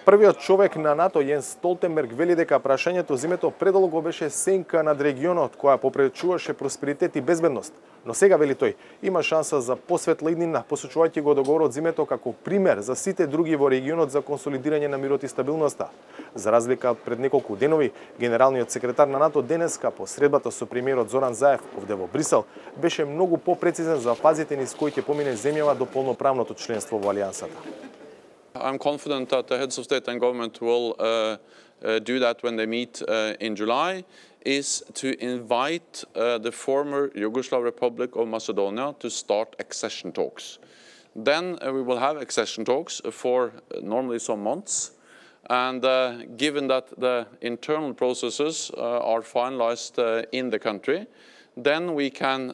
Првиот човек на НАТО Јенс Столтенберг вели дека прашањето зимето предолго беше сенка над регионот која попречуваше просперитет и безбедност. Но сега, вели тој, има шанса за посветла иднина, посочувајќи го договорот зимето како пример за сите други во регионот за консолидирање на мирот и стабилноста. За разлика од пред неколку денови, генералниот секретар на НАТО денеска по средбата со премиерот Зоран Заев овде во Брисел беше многу попрецизен за фазите низ кои ќе помине земјава до полноправното членство во алијансата. I'm confident that the heads of state and government will do that when they meet in July, is to invite the former Yugoslav Republic of Macedonia to start accession talks. Then we will have accession talks for normally some months. And given that the internal processes are finalized in the country, then we can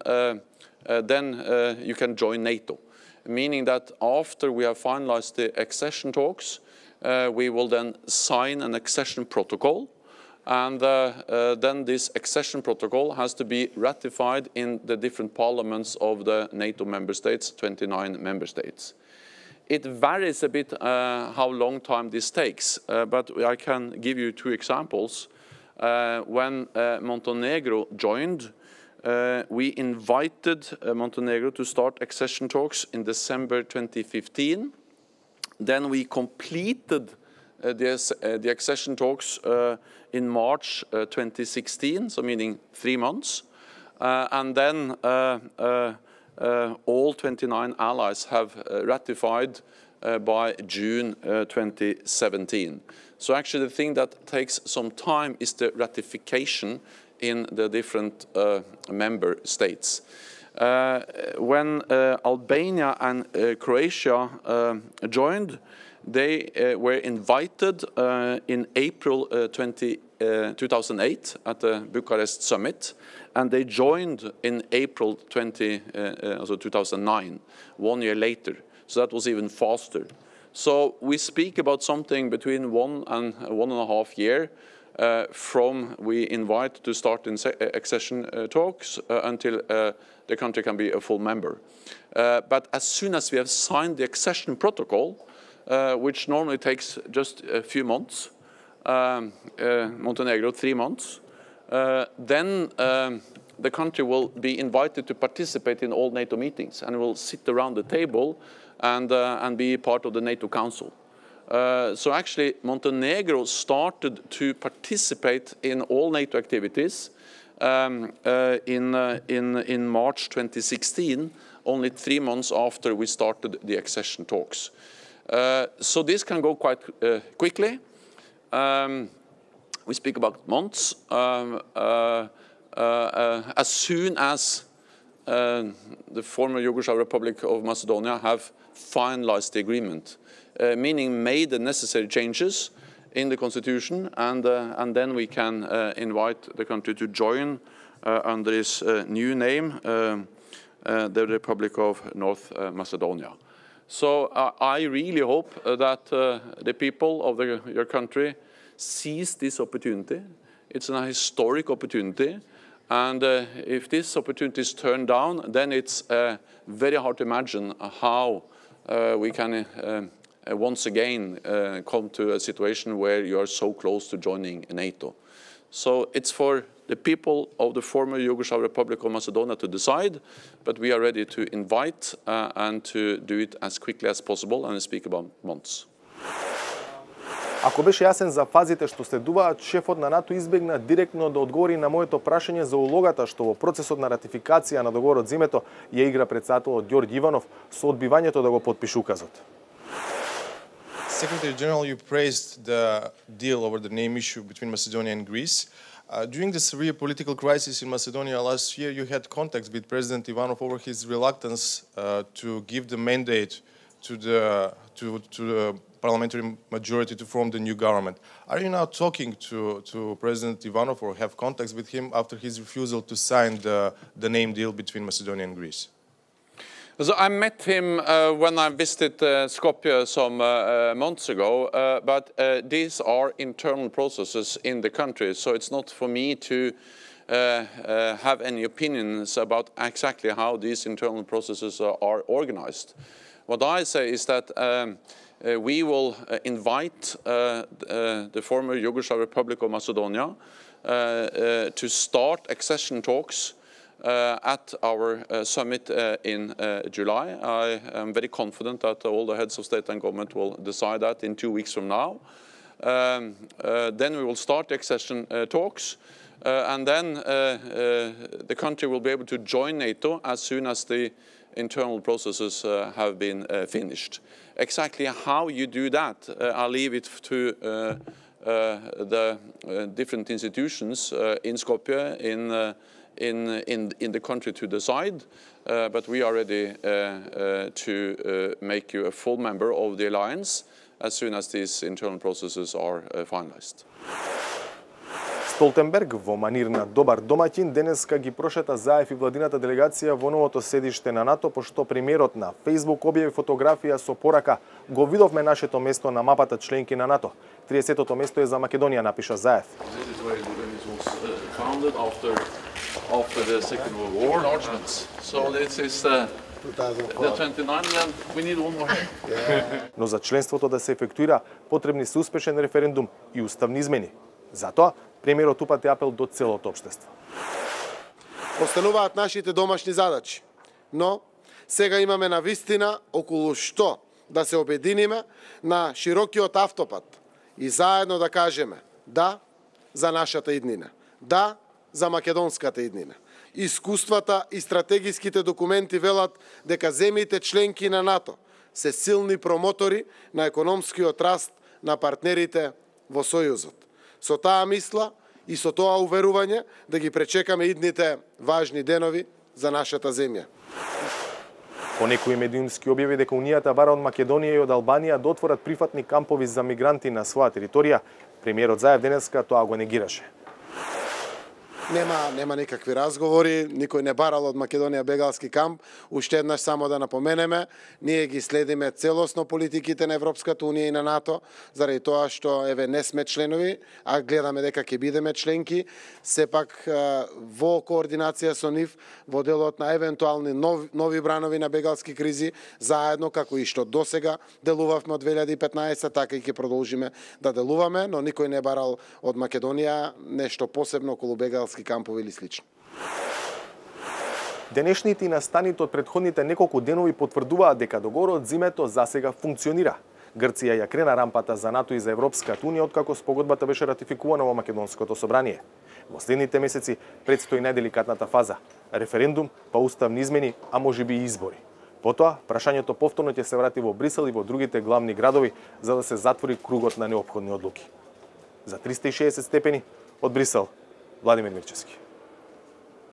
you can join NATO. Meaning that after we have finalized the accession talks, we will then sign an accession protocol, and then this accession protocol has to be ratified in the different parliaments of the NATO member states, 29 member states. It varies a bit how long time this takes, but I can give you two examples. When Montenegro joined, we invited Montenegro to start accession talks in December 2015. Then we completed the accession talks in March 2016, so meaning 3 months. And then all 29 allies have ratified by June 2017. So actually the thing that takes some time is the ratification in the different member states. When Albania and Croatia joined, they were invited in April 2008 at the Bucharest summit, and they joined in April 2009, 1 year later. So that was even faster. So we speak about something between 1 and 1.5 years from we invite to start in accession talks until the country can be a full member. But as soon as we have signed the accession protocol, which normally takes just a few months, Montenegro 3 months, then the country will be invited to participate in all NATO meetings and will sit around the table and be part of the NATO Council. So actually Montenegro started to participate in all NATO activities in March 2016, only 3 months after we started the accession talks. So this can go quite quickly. We speak about months. As soon as the former Yugoslav Republic of Macedonia have finalized the agreement, meaning made the necessary changes in the constitution, and then we can invite the country to join under its new name, the Republic of North Macedonia. So I really hope that the people of your country seize this opportunity. It's a historic opportunity, and if this opportunity is turned down, then it's very hard to imagine how we can once again come to a situation where you are so close to joining NATO. So it's for the people of the former Yugoslav Republic of Macedonia to decide, but we are ready to invite and to do it as quickly as possible, and speak about months. Ако беше јасен за фазите што следуваат, шефот на НАТО избегна директно да одговори на моето прашање за улогата што во процесот на ратификација на договорот зимето ја игра председателот Ѓорѓи Иванов со одбивањето да го потпише указот. Secretary General, you praised the deal over the name issue between Macedonia and Greece. During the severe political crisis in Macedonia last year, you had contacts with President Ivanov over his reluctance to give the mandate to the parliamentary majority to form the new government. Are you now talking to President Ivanov or have contacts with him after his refusal to sign the name deal between Macedonia and Greece? So I met him when I visited Skopje some months ago, but these are internal processes in the country, so it's not for me to have any opinions about exactly how these internal processes are organized. What I say is that we will invite the former Yugoslav Republic of Macedonia to start accession talks at our summit in July. I am very confident that all the heads of state and government will decide that in 2 weeks from now. Then we will start the accession talks, and then the country will be able to join NATO as soon as the internal processes have been finished. Exactly how you do that, I'll leave it to the different institutions in Skopje, in the country to decide, but we are ready to make you a full member of the alliance as soon as these internal processes are finalized. Столтенберг во манир на добар домаќин денеска ги прошета Заев и владината делегација во новото седиште на НАТО, пошто премиерот на Facebook објави фотографија со порака: "Го видовме нашето место на мапата членки на НАТО. 30-тото место е за Македонија", напиша Заев. After the Second World War enlargements. So this is the 29 and we need one more. Но за членството да се ефектуира потребни се успешен референдум и уставни измени. Затоа премиерот упати апел до целото општество. Остануваат нашите домашни задачи, но сега имаме навистина околу што да се обединиме на широкиот автопат и заедно да кажеме да за нашата иднина, да за македонската иднина. Искуствата и стратегиските документи велат дека земјите членки на НАТО се силни промотори на економскиот раст на партнерите во Сојузот. Со таа мисла и со тоа уверување да ги пречекаме идните важни денови за нашата земја. По некои медиумски објави дека Унијата бара од Македонија и од Албанија да отворат прифатни кампови за мигранти на своја територија, премиерот Заев денеска тоа го негираше. Нема никакви разговори, никој не барал од Македонија бегалски камп. Уште еднаш само да напоменеме, ние ги следиме целосно политиките на Европската Унија и на НАТО, заради тоа што еве не сме членови, а гледаме дека ќе бидеме членки, сепак во координација со нив во делот на евентуални нови бранови на бегалски кризи, заедно како и што досега делувавме од 2015, така и ќе продолжиме да делуваме, но никој не барал од Македонија нешто посебно околу бегалски кампови или слично. Денешните и настаните од претходните неколку денови потврдуваат дека договорот зимето засега функционира. Грција ја крена рампата за НАТО и за Европската Унија откако спогодбата беше ратификувана во Македонското собрание. Во следните месеци предстои најделикатната фаза – референдум, па уставни измени, а можеби и избори. Потоа, прашањето повторно ќе се врати во Брисел и во другите главни градови за да се затвори кругот на неопходни одлуки. За 360 степени од Брисел, Владимир Мирчевски.